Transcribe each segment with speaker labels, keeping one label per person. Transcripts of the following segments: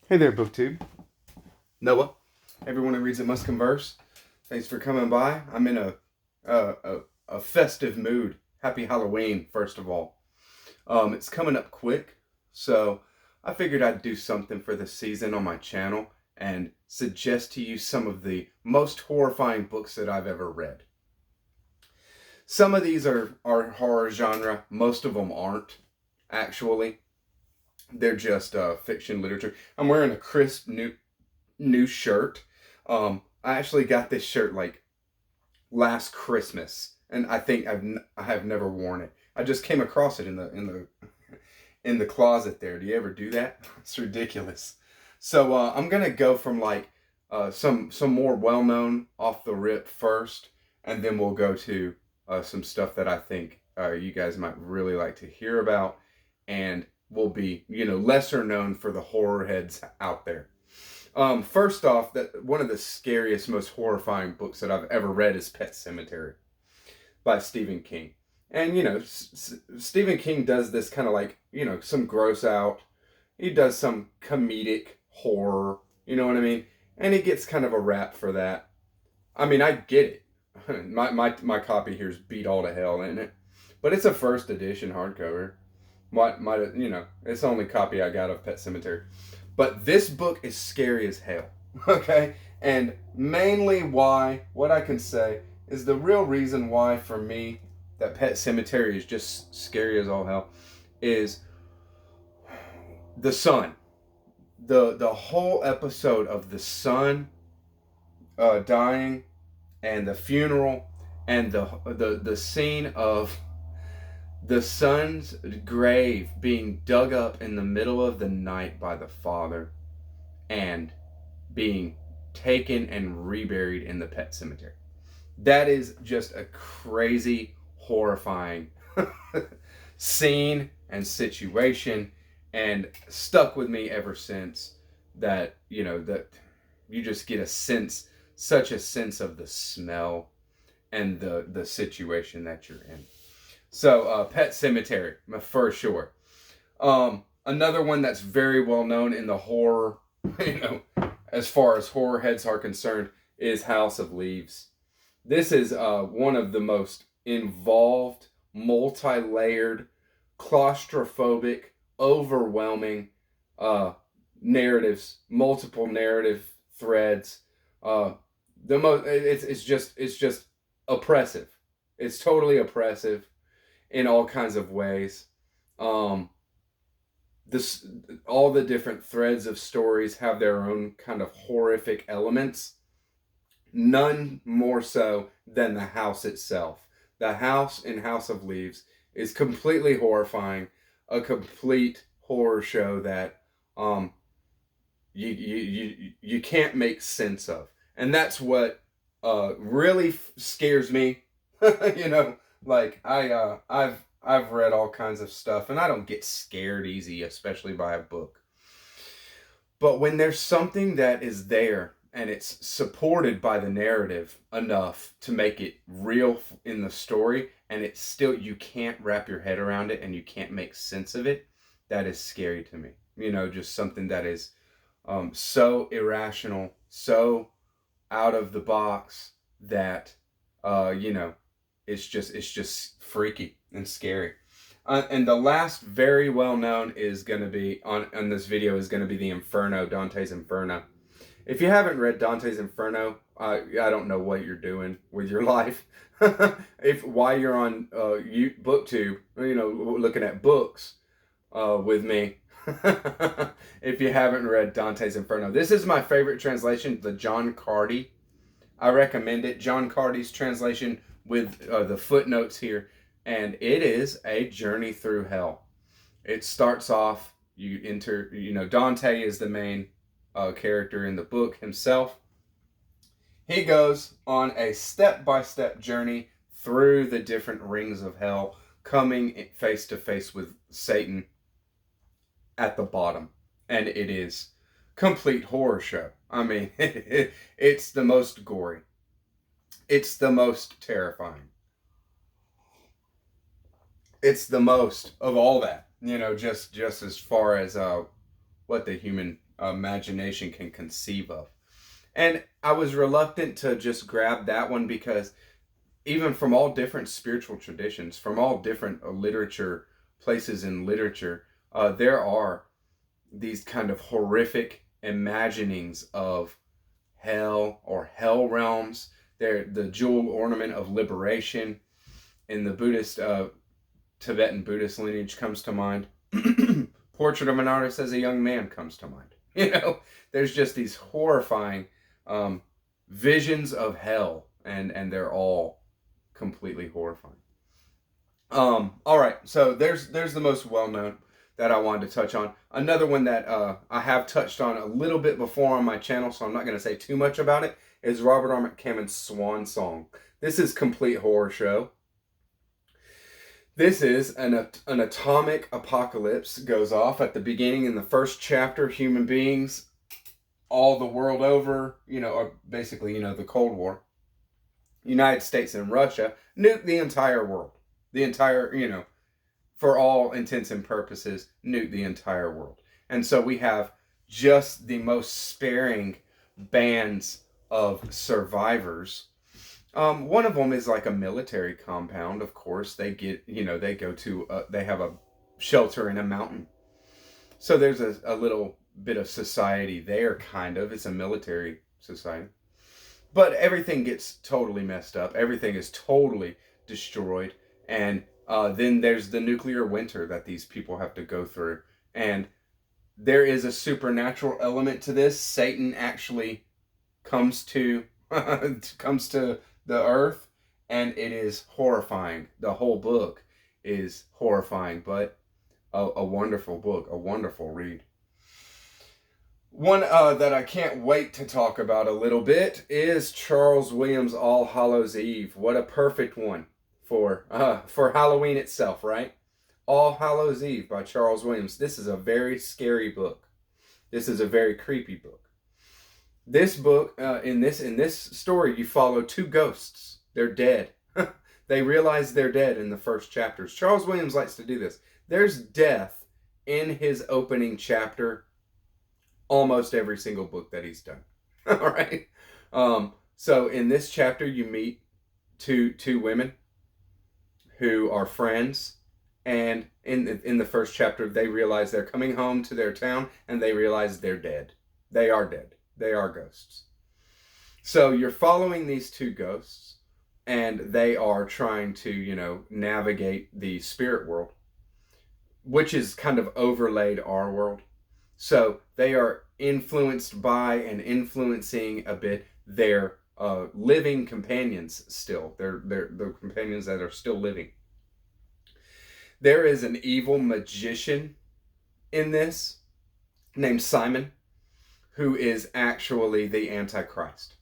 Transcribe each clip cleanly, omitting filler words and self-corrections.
Speaker 1: Hey there, BookTube. Noah. Everyone who reads it must converse. Thanks for coming by. I'm in a festive mood. Happy Halloween, first of all. It's coming up quick, so I figured I'd do something for the season on my channel and suggest to you some of the most horrifying books that I've ever read. Some of these are horror genre. Most of them aren't, actually. They're just fiction literature. I'm wearing a crisp new shirt. I actually got this shirt like last Christmas, and I think I have never worn it. I just came across it in the closet there. Do you ever do that? It's ridiculous. So I'm gonna go from like some more well known off the rip first, and then we'll go to some stuff that I think you guys might really like to hear about, and will be, lesser known for the horror heads out there. First off, that one of the scariest, most horrifying books that I've ever read is Pet Sematary by Stephen King. And, Stephen King does this kind of like, some gross out. He does some comedic horror, you know what I mean? And he gets kind of a rap for that. I mean, I get it. My copy here is beat all to hell, isn't it? But it's a first edition hardcover. It's the only copy I got of Pet Sematary. But this book is scary as hell, okay? And mainly what I can say is the real reason why, for me, that Pet Sematary is just scary as all hell, is the son. The whole episode of the son dying, and the funeral, and the scene of the son's grave being dug up in the middle of the night by the father and being taken and reburied in the pet cemetery. That is just a crazy, horrifying scene and situation, and stuck with me ever since. That you just get such a sense of the smell and the situation that you're in. So, Pet Sematary, for sure. Another one that's very well known in the horror, as far as horror heads are concerned, is House of Leaves. This is one of the most involved, multi-layered, claustrophobic, overwhelming narratives, multiple narrative threads. It's just oppressive. It's totally oppressive in all kinds of ways. All the different threads of stories have their own kind of horrific elements. None more so than the house itself. The house in House of Leaves is completely horrifying, a complete horror show that you can't make sense of, and that's what really scares me. Like I've read all kinds of stuff, and I don't get scared easy, especially by a book. But when there's something that is there and it's supported by the narrative enough to make it real in the story, and it's still, you can't wrap your head around it and you can't make sense of it, that is scary to me. Just something that is so irrational, so out of the box that it's just freaky and scary. And the last very well known is going to be on this video is going to be the Inferno, Dante's Inferno. If you haven't read Dante's Inferno, I don't know what you're doing with your life. While you're on BookTube, looking at books with me. If you haven't read Dante's Inferno, this is my favorite translation, the John Carty. I recommend it. John Carty's translation with the footnotes here, and it is a journey through hell. It starts off, you enter, Dante is the main character in the book himself. He goes on a step-by-step journey through the different rings of hell, coming face to face with Satan at the bottom, and it is complete horror show. I mean, it's the most gory. It's the most terrifying. It's the most of all that, just as far as what the human imagination can conceive of. And I was reluctant to just grab that one because even from all different spiritual traditions, from all different literature, places in literature, there are these kind of horrific imaginings of hell or hell realms. They're the jewel ornament of liberation in the Buddhist, Tibetan Buddhist lineage comes to mind. Portrait of an Artist as a Young Man comes to mind. You know, there's just these horrifying visions of hell, and they're all completely horrifying. All right, so there's the most well-known that I wanted to touch on. Another one that I have touched on a little bit before on my channel, so I'm not going to say too much about it, is Robert R. McCammon's Swan Song. This is complete horror show. This is an atomic apocalypse goes off at the beginning in the first chapter. Human beings all the world over, you know, or basically, you know, the Cold War, United States and Russia nuke the entire world. The entire, you know, for all intents and purposes, nuke the entire world. And so we have just the most sparing bands of survivors. One of them is like a military compound, of course. They get, you know, they go to, they have a shelter in a mountain. So there's a little bit of society there, kind of. It's a military society. But everything gets totally messed up. Everything is totally destroyed. And then there's the nuclear winter that these people have to go through. And there is a supernatural element to this. Satan actually comes to the earth, and it is horrifying. The whole book is horrifying, but a wonderful book, a wonderful read. One that I can't wait to talk about a little bit is Charles Williams' All Hallows Eve. What a perfect one for Halloween itself, right? All Hallows Eve by Charles Williams. This is a very scary book. This is a very creepy book. This book, in this story, you follow two ghosts. They're dead. They realize they're dead in the first chapters. Charles Williams likes to do this. There's death in his opening chapter almost every single book that he's done. All right. So in this chapter, you meet two women who are friends, and in the first chapter, they realize they're coming home to their town, and they realize they're dead. They are dead. They are ghosts. So you're following these two ghosts, and they are trying to, you know, navigate the spirit world, which is kind of overlaid our world. So they are influenced by and influencing a bit their living companions still. They're the companions that are still living. There is an evil magician in this named Simon, who is actually the Antichrist.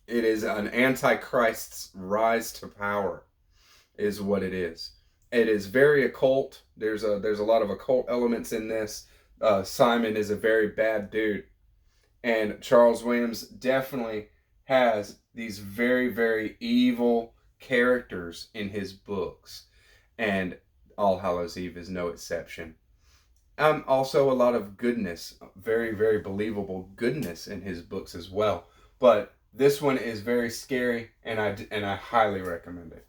Speaker 1: It is an Antichrist's rise to power, is what it is. It is very occult. There's a lot of occult elements in this. Simon is a very bad dude. And Charles Williams definitely has these very, very evil characters in his books. And All Hallows Eve is no exception. Also a lot of goodness, very, very believable goodness in his books as well. But this one is very scary, and I highly recommend it.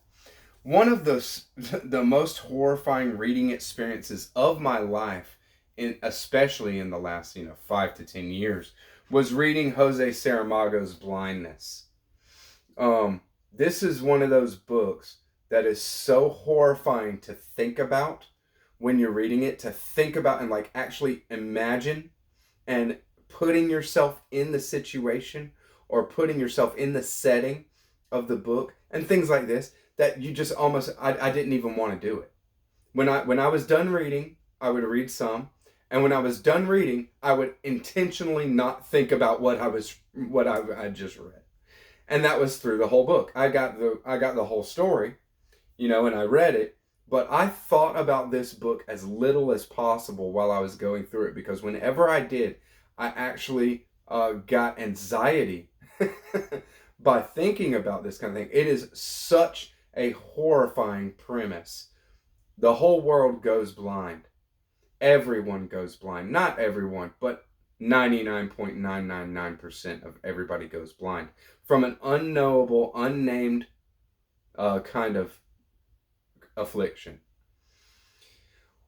Speaker 1: One of the most horrifying reading experiences of my life, especially in the last 5 to 10 years, was reading Jose Saramago's Blindness. This is one of those books that is so horrifying to think about when you're reading it, to think about and like actually imagine and putting yourself in the situation or putting yourself in the setting of the book and things like this, that you just almost, I didn't even want to do it. When I was done reading, I would read some, and when I was done reading, I would intentionally not think about what I just read. And that was through the whole book. I got the whole story, and I read it, but I thought about this book as little as possible while I was going through it, because whenever I did, I actually got anxiety by thinking about this kind of thing. It is such a horrifying premise. The whole world goes blind. Everyone goes blind. Not everyone, but 99.999% of everybody goes blind from an unknowable, unnamed kind of affliction.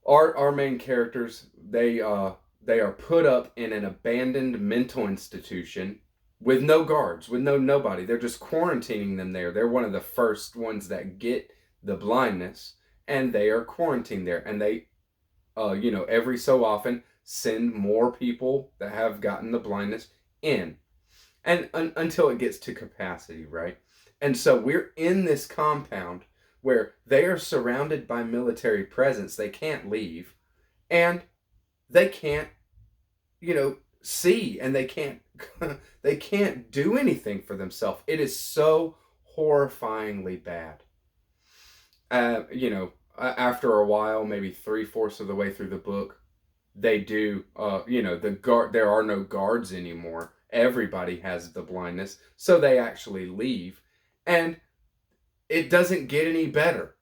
Speaker 1: Our main characters, they are put up in an abandoned mental institution with no guards, with nobody. They're just quarantining them there. They're one of the first ones that get the blindness, and they are quarantined there. And they, every so often send more people that have gotten the blindness in, and until it gets to capacity, right? And so we're in this compound where they are surrounded by military presence. They can't leave, and they can't, see, and they can't they can't do anything for themselves. It is so horrifyingly bad. After a while, maybe 3/4 of the way through the book, they do, there are no guards anymore. Everybody has the blindness, so they actually leave, and it doesn't get any better.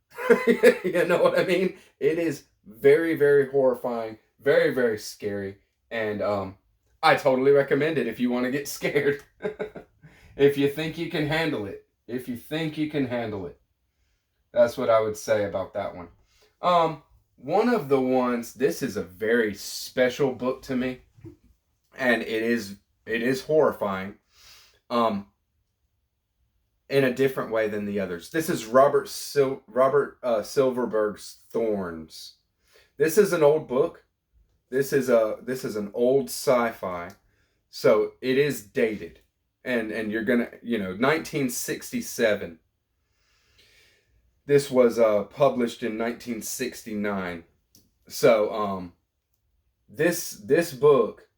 Speaker 1: You know what I mean? It is very, very horrifying, very, very scary, and I totally recommend it if you want to get scared. If you think you can handle it. If you think you can handle it. That's what I would say about that one. One of the ones, this is a very special book to me, and it is horrifying. In a different way than the others. This is Robert Silverburg's Thorns. This is an old book. This is an old sci-fi, so it is dated, and you're gonna 1967. This was published in 1969. So this book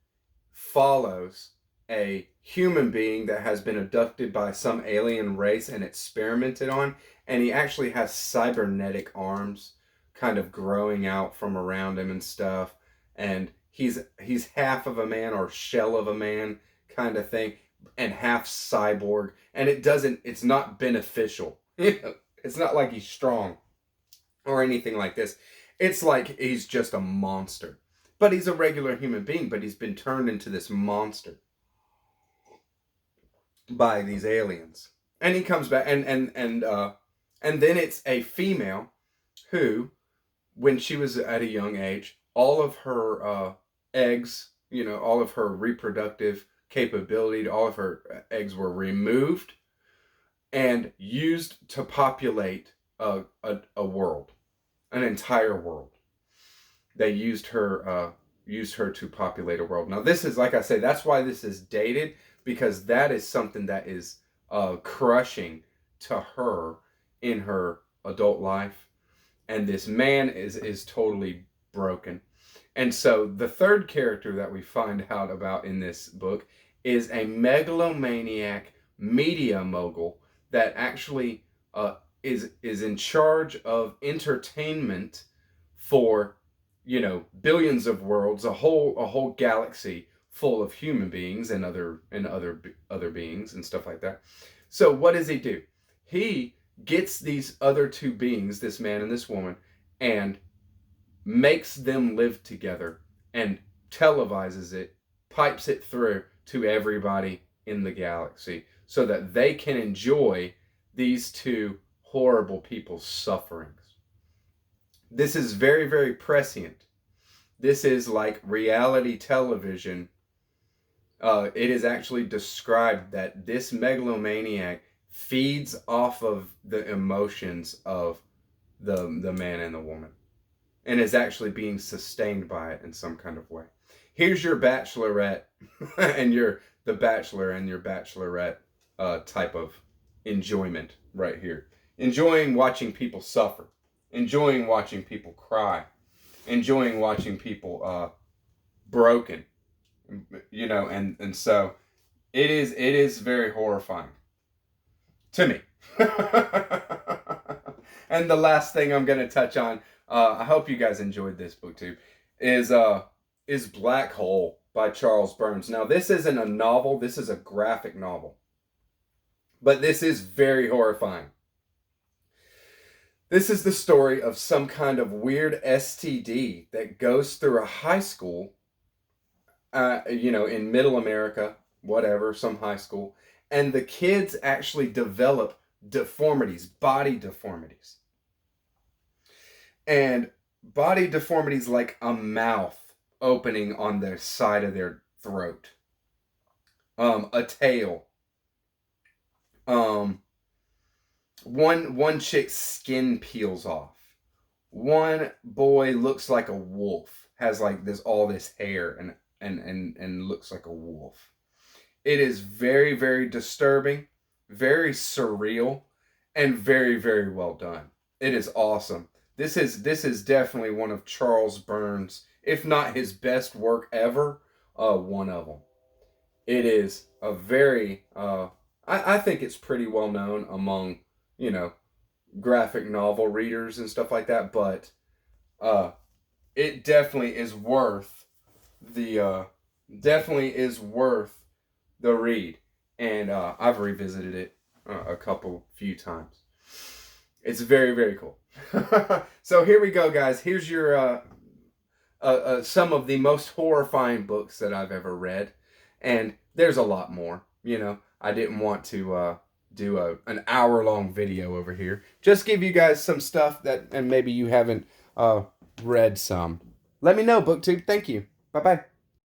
Speaker 1: follows a human being that has been abducted by some alien race and experimented on, and he actually has cybernetic arms kind of growing out from around him and stuff, and he's half of a man or shell of a man kind of thing, and half cyborg, and it's not beneficial. It's not like he's strong or anything like this. It's like he's just a monster, but he's a regular human being, but he's been turned into this monster by these aliens, and he comes back, and then it's a female who, when she was at a young age, all of her eggs, all of her reproductive capability, all of her eggs were removed and used to populate a world, an entire world. They used her to populate a world. Now this is, like I say, that's why this is dated, because that is something that is crushing to her in her adult life, and this man is totally broken. And so the third character that we find out about in this book is a megalomaniac media mogul that actually is in charge of entertainment for billions of worlds, a whole galaxy full of human beings and other beings and stuff like that. So what does he do? He gets these other two beings, this man and this woman, and makes them live together and televises it, pipes it through to everybody in the galaxy so that they can enjoy these two horrible people's sufferings. This is very, very prescient. This is like reality television. It is actually described that this megalomaniac feeds off of the emotions of the man and the woman, and is actually being sustained by it in some kind of way. Here's your bachelorette and the bachelor and your bachelorette type of enjoyment right here. Enjoying watching people suffer. Enjoying watching people cry. Enjoying watching people broken. And so it is very horrifying to me. And the last thing I'm going to touch on, I hope you guys enjoyed this book too, is Black Hole by Charles Burns. Now, this isn't a novel. This is a graphic novel. But this is very horrifying. This is the story of some kind of weird STD that goes through a high school in middle America, whatever, some high school. And the kids actually develop deformities, body deformities. And body deformities like a mouth opening on the side of their throat. A tail. One chick's skin peels off. One boy looks like a wolf, has like all this hair and looks like a wolf. It is very, very disturbing, very surreal, and very, very well done. It is awesome. This is definitely one of Charles Burns', if not his best work ever, one of them. It is a very, I think it's pretty well known among, graphic novel readers and stuff like that, but it definitely is worth the read. And I've revisited it few times. It's very, very cool. So here we go, guys. Here's your some of the most horrifying books that I've ever read, and there's a lot more. I didn't want to do an hour-long video over here. Just give you guys some stuff and maybe you haven't read some. Let me know, BookTube. Thank you. Bye-bye.